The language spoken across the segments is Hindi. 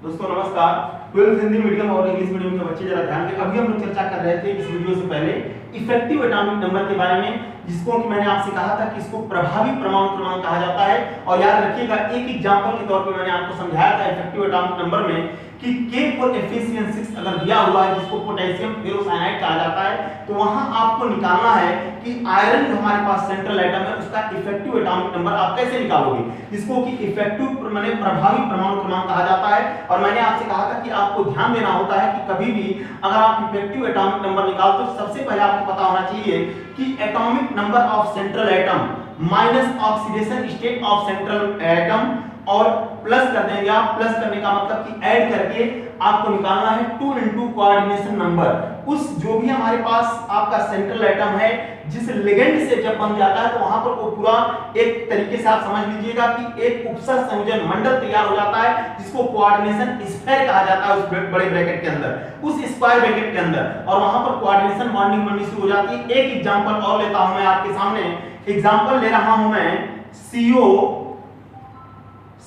दोस्तों नमस्कार। 12th हिंदी मीडियम और इंग्लिश मीडियम के बच्चे जरा ध्यान दें। अभी हम लोग चर्चा कर रहे थे इस वीडियो से पहले इफेक्टिव एटॉमिक नंबर के बारे में, जिसको कि मैंने आपसे कहा था कि इसको प्रभावी परमाणु क्रमांक कहा जाता है। और याद रखिएगा, एक एग्जांपल के तौर पे मैंने आपको समझाया था इफेक्टिव एटॉमिक नंबर में कि K फॉर Fe6 अगर दिया हुआ है जिसको पोटेशियम फेरोसाइनाइड कहा जाता है, तो वहां आपको निकालना है कि आयरन जो हमारे पास सेंट्रल एटम है उसका इफेक्टिव एटॉमिक नंबर आप कैसे निकालोगे, जिसको कि इफेक्टिव माने प्रभावी परमाणु क्रमांक कहा जाता है। और मैंने आपसे कहा था कि आपको ध्यान देना होता है कि कभी भी अगर आप इफेक्टिव एटॉमिक नंबर निकालते हो, सबसे पहले आपको पता होना चाहिए कि atomic number of central atom minus oxidation state of central atom और प्लस कर देंगे आप। प्लस करने का मतलब कि ऐड करके आपको निकालना है 2 into कोऑर्डिनेशन नंबर। उस जो भी हमारे पास आपका सेंट्रल एटम है, जिस लिगेंड से जब बन जाता है तो वहां पर वो पूरा एक तरीके से आप समझ लीजिएगा कि एक उपसर संयोजन मंडल तैयार हो जाता है, जिसको कोऑर्डिनेशन स्फीयर कहा जाता है उस बड़े ब्रैकेट के अंदर, उस स्क्वायर ब्रैकेट के अंदर। और वहां पर कोऑर्डिनेशन बॉन्डिंग बननी शुरू हो जाती है। एक एग्जांपल और लेता हूं मैं आपके सामने। एग्जांपल ले रहा हूं मैं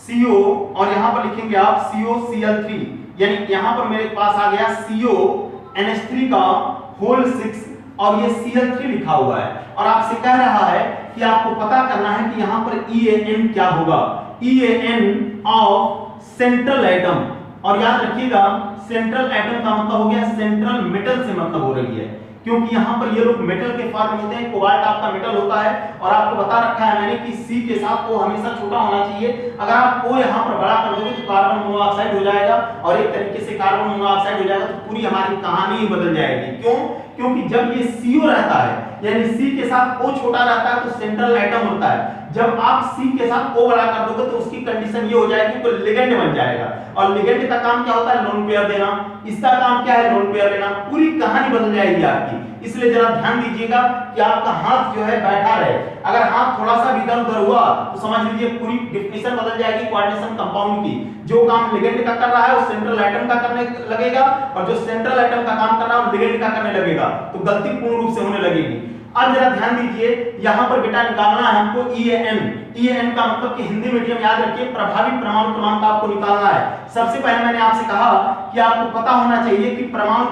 CO और यहां पर लिखेंगे आप COCl3, यानी यहां पर मेरे पास आ गया CONH3 का होल 6 और ये Cl3 लिखा हुआ है। और आपसे कह रहा है कि आपको पता करना है कि यहां पर EAN क्या होगा, EAN ऑफ सेंट्रल एटम। और याद रखिएगा, सेंट्रल एटम का मतलब हो गया सेंट्रल मेटल से मतलब हो रही है, क्योंकि यहां पर ये लोग मेटल के फॉर्म में होते हैं। कोबाल्ट आपका मेटल होता है और आपको बता रखा है मैंने कि C के साथ O हमेशा छोटा होना चाहिए। अगर आप O यहां पर बड़ा कर दोगे तो कार्बन मोनोऑक्साइड हो जाएगा और एक तरीके से कार्बन मोनोऑक्साइड हो जाएगा, तो पूरी हमारी कहानी ही बदल जाएगी। क्यों? क्योंकि जब ये CO रहता है यानी C के साथ O छोटा रहता है तो सेंट्रल एटम होता है। जब आप C के साथ O बड़ा कर दोगे तो उसकी कंडीशन ये हो जाएगी तो लिगेंड बन जाएगा। और लिगेंड का काम क्या होता है? लोन पेयर देना। इसका काम क्या है? लोन पेयर लेना। पूरी कहानी बदल जाएगी आपकी। इसलिए जरा ध्यान दीजिएगा कि आपका हाथ जो है बैठा रहे। अगर हाथ थोड़ा सा भी इधर उधर हुआ तो समझ लीजिए पूरी डेफिनेशन बदल जाएगी कोऑर्डिनेशन कंपाउंड की। जो काम लिगेंड का कर रहा है वो सेंट्रल एटम का करने लगेगा, और जो सेंट्रल एटम का काम कर रहा है वो लिगेंड का करने लगेगा, तो गलती पूर्ण रूप से होने लगेगी। अब जरा ध्यान दीजिए, यहां पर बेटा निकालना है हमको EAN। EAN का मतलब कि हिंदी मीडियम याद रखिए, प्रभावी परमाणु क्रमांक आपको निकालना है। सबसे पहले मैंने आपसे कहा कि आपको पता होना चाहिए कि परमाणु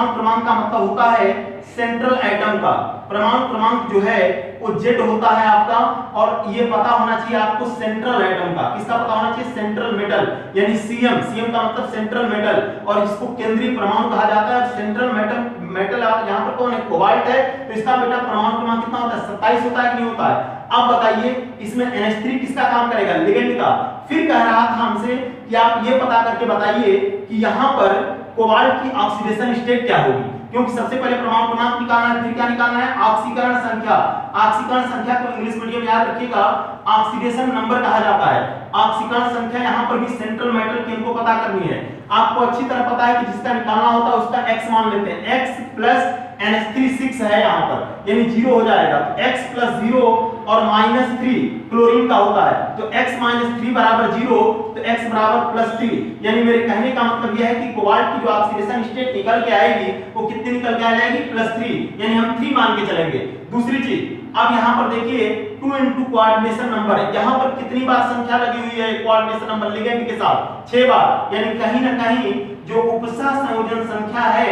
क्रमांक का मतलब होता है सेंट्रल एटम का। परमाणु क्रमांक जो है वो Z होता है आपका, और ये पता होना चाहिए आपको सेंट्रल एटम का। किसका पता होना चाहिए? सेंट्रल मेटल यानी CM का मतलब सेंट्रल मेटल, और इसको केंद्रीय परमाणु कहा जाता है। सेंट्रल मेटल यहां पर कौन है? कोबाल्ट है, तो इसका बेटा परमाणु क्रमांक कितना होता है? 27 होता है कि नहीं होता है? अब बताइए इसमें NH3 किसका काम करेगा? लिगेंड का। फिर कह रहा था हमसे कि आप ये पता करके बताइए कि यहां पर कोबाल्ट की ऑक्सीडेशन स्टेट क्या होगी, क्योंकि सबसे पहले परमाणु क्रमांक निकालना है। फिर क्या निकालना है? ऑक्सीकरण संख्या। ऑक्सीकरण संख्या को इंग्लिश मीडियम याद रखिएगा ऑक्सीडेशन नंबर कहा जाता है। ऑक्सीकरण संख्या यहां पर भी सेंट्रल मेटल की हमको पता करनी है। आपको अच्छी तरह पता है कि जिसका निकालना होता है उसका x मान लेते हैं। x प्लस NH3 6 है यहां पर, यानी 0 हो जाएगा। x प्लस 0 और -3 क्लोरीन का होता है, तो x - 3 बराबर 0, तो x बराबर +3। यानी मेरे कहने का मतलब यह है कि कोबाल्ट की जो ऑक्सीडेशन स्टेट निकल के आएगी वो कितनी निकल के आ जाएगी? +3, यानी हम 3 मान के चलेंगे। दूसरी चीज, अब यहां पर देखिए 2 into कोऑर्डिनेशन नंबर, यहां पर कितनी बार संख्या लगी हुई है कोऑर्डिनेशन नंबर लिगेंड के साथ? 6 बार। यानी कहीं ना कहीं जो उपसह संयोजन संख्या है,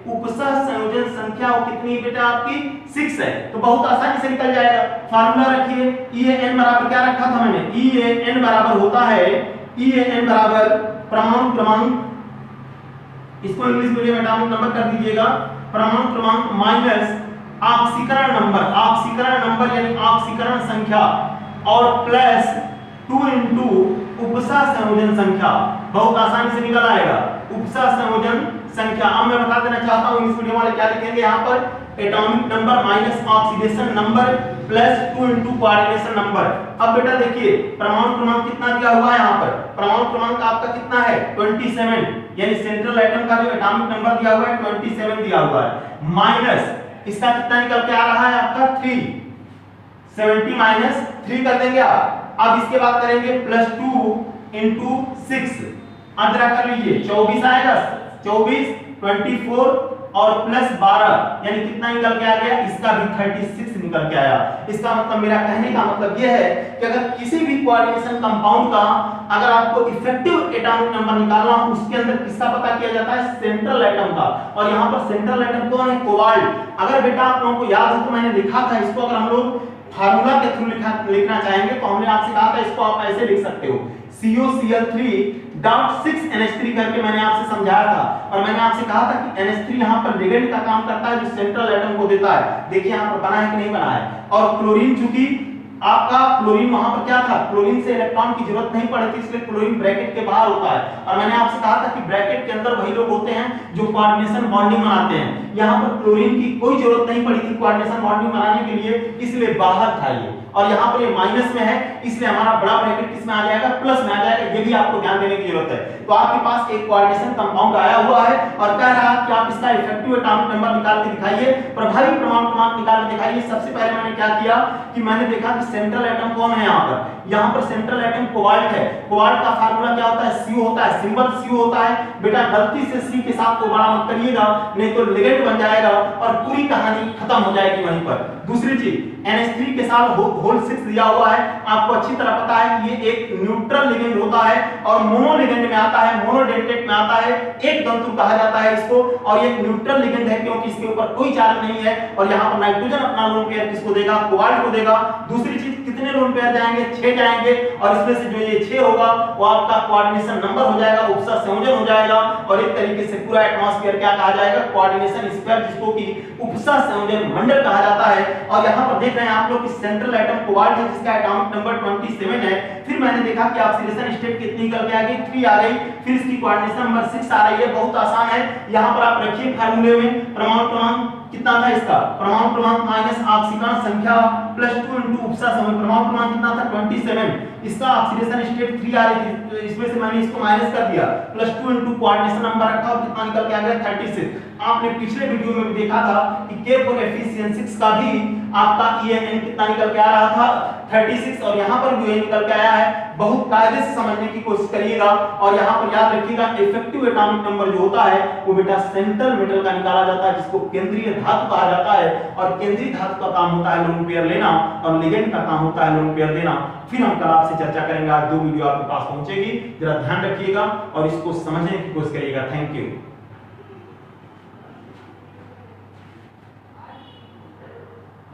उपसह संयोजन संख्या वो कितनी बेटा आपकी? 6 है। तो बहुत आसानी से निकल जाएगा। फार्मूला रखिए, EAN बराबर क्या रखा था मैंने? EAN बराबर होता है, EAN बराबर परमाणु क्रमांक, इसको इंग्लिश मीडियम एटॉमिक नंबर कर दीजिएगा, परमाणु क्रमांक माइनस ऑक्सीकरण नंबर यानी ऑक्सीकरण संख्या, और प्लस 2 into उपसह संयोजन संख्या। बहुत आसानी से निकल आएगा उपसह संयोजन संख्या। अब मैं बता देना चाहता हूं इंग्लिश मीडियम वाले क्या लिखेंगे यहां पर? Atomic number minus oxidation number plus 2 into coordination number. अब बेटा देखिए परमाणु क्रमांक कितना दिया हुआ है यहां पर? परमाणु क्रमांक आपका कितना है? 27, यानी सेंट्रल एटम का जो एटॉमिक नंबर दिया हुआ है 27 दिया हुआ है, माइनस इसका कितना निकल के आ रहा है आपका? 3। 70 - 3 कर देंगे आप। अब इसके बाद करेंगे +2 into 6। अब जरा कर लीजिए, 24 आएगा, 24 24 और +12 यानी कितना निकल के आ गया? इसका भी 36 निकल के आया। इसका मतलब, मेरा कहने का मतलब यह है कि अगर किसी भी कोऑर्डिनेशन कंपाउंड का अगर आपको इफेक्टिव एटॉमिक नंबर निकालना हो, उसके अंदर किसका पता किया जाता है? सेंट्रल एटम का। और यहाँ पर सेंट्रल एटम कौन है? कोबाल्ट। अगर बेटा आप लोगों को याद हो तो मैंने लिखा था इसको, अगर हम लोग फार्मूला के थ्रू लिखना चाहेंगे तो हमने आपसे कहा था इसको आप ऐसे लिख सकते हो, COCl3.6NH3 करके मैंने आपसे समझाया था। और मैंने आपसे कहा था कि NH3 यहाँ पर लिगेंड का काम करता है जो सेंट्रल एटम को देता है। देखिए यहाँ पर बना है कि नहीं बना है। और क्लोरीन, चूंकि आपका क्लोरीन वहां पर क्या था, क्लोरीन से इलेक्ट्रॉन की जरूरत नहीं पड़ती, इसलिए क्लोरीन ब्रैकेट के बाहर होता है। और मैंने आपसे कहा था कि ब्रैकेट के अंदर वही लोग होते हैं जो कोऑर्डिनेशन बॉन्डिंग बनाते हैं। यहाँ पर क्लोरीन की कोई जरूरत नहीं पड़ी थी कोऑर्डिनेशन बॉन्डिंग बनाने के लिए, इसलिए बाहर था ये। और यहाँ पर ये माइनस में है, इसलिए हमारा बड़ा ब्रैकेट किस में आ जाएगा? प्लस में आ जाएगा। ये भी आपको ध्यान देने की जरूरत है। तो आपके पास एक कोऑर्डिनेशन कंपाउंड आया हुआ है और कह रहा है कि आप इसका इफेक्टिव एटॉमिक नंबर निकाल के दिखाइए, प्रभावी परमाणु क्रमांक निकाल के दिखाइए। सबसे पहले मैंने क्या किया कि मैंने देखा कि सेंट्रल एटम कौन है यहाँ पर। यहाँ पर सेंट्रल एटम कोबाल्ट है। कोबाल्ट का फार्मूला क्या होता है? Cu होता है, सिंबल Cu होता है। बेटा गलती से C के साथ को बड़ा मत करिएगा, नहीं तो लिगेंड बन जाएगा और पूरी कहानी खत्म हो जाएगी वहीं पर। दूसरी चीज, NH3 के साथ होल 6 दिया हुआ है। आपको अच्छी तरह पता है कि ये एक न्यूट्रल लिगेंड होता है और मोनो लिगेंड में आता है, मोनोडेंटेट में आता है, एक तंतु कहा जाता है इसको। और ये न्यूट्रल लिगेंड है क्योंकि इसके ऊपर कोई चार्ज नहीं है। और यहाँ पर नाइट्रोजन अपना लोन पेयर किसको देगा? कोबाल्ट को देगा। दूसरी चीज, कितने लोन पेयर जाएंगे? 6 जाएंगे। और इसमें से जो ये 6 होगा वो आपका कोऑर्डिनेशन नंबर हो जाएगा, उपसर्ग संयोजन हो जाएगा। और एक तरीके से पूरा एटमॉस्फेयर क्या कहा जाएगा? कोऑर्डिनेशन स्क्वायर, जिसको कि उपसर्ग संयोजन मंडल कहा जाता है। और यहाँ पर देख रहे हैं आप लोग कि सेंट्रल एटम कोबाल्ट है जिसका एटॉमिक नंबर 27 है। फिर मैंने देखा कि ऑक्सीडेशन स्टेट कितनी निकल के आ गई? 3 आ गई। फिर इसकी कोऑर्डिनेशन नंबर 6 आ रही है। बहुत आसान है। यहाँ पर आप रखिए फार्मूले में परमाणु क्रमांक कितना था इसका? परमाणु क्रमांक माइनस ऑक्सीकरण संख्या प्लस 2 इनटू उपसर्ग संयोजन। परमाणु क्रमांक कितना था? 27। इसका ऑक्सीडेशन स्टेट 3 आ रही थी, तो इसमें से मैंने इसको माइनस कर दिया, प्लस 2 इनटू कोऑर्डिनेशन नंबर रखा और कितना निकल के आ गया? 36। आपने पिछले वीडियो में भी देखा था कि K फॉर एफिशिएंसी का भी आपका ENN कितना निकल के आ रहा था? 36। और यहाँ पर भी निकल के आया है। बहुत कायदे से समझने की कोशिश करिएगा। और यहाँ पर याद रखिएगा, इफेक्टिव एटॉमिक नंबर जो होता है वो बेटा सेंट्रल मेटल का निकाला जाता है, जिसको केंद्रीय धातु कहा जाता है। और केंद्रीय धातु का काम होता है लोन पेयर लेना और लिगेंड का काम होता है लोन पेयर देना। फिर हम कल आपसे चर्चा करेंगे। आज 2 वीडियो आपके पास पहुंचेगी, जरा ध्यान रखिएगा और इसको समझने की कोशिश करिएगा। Thank you.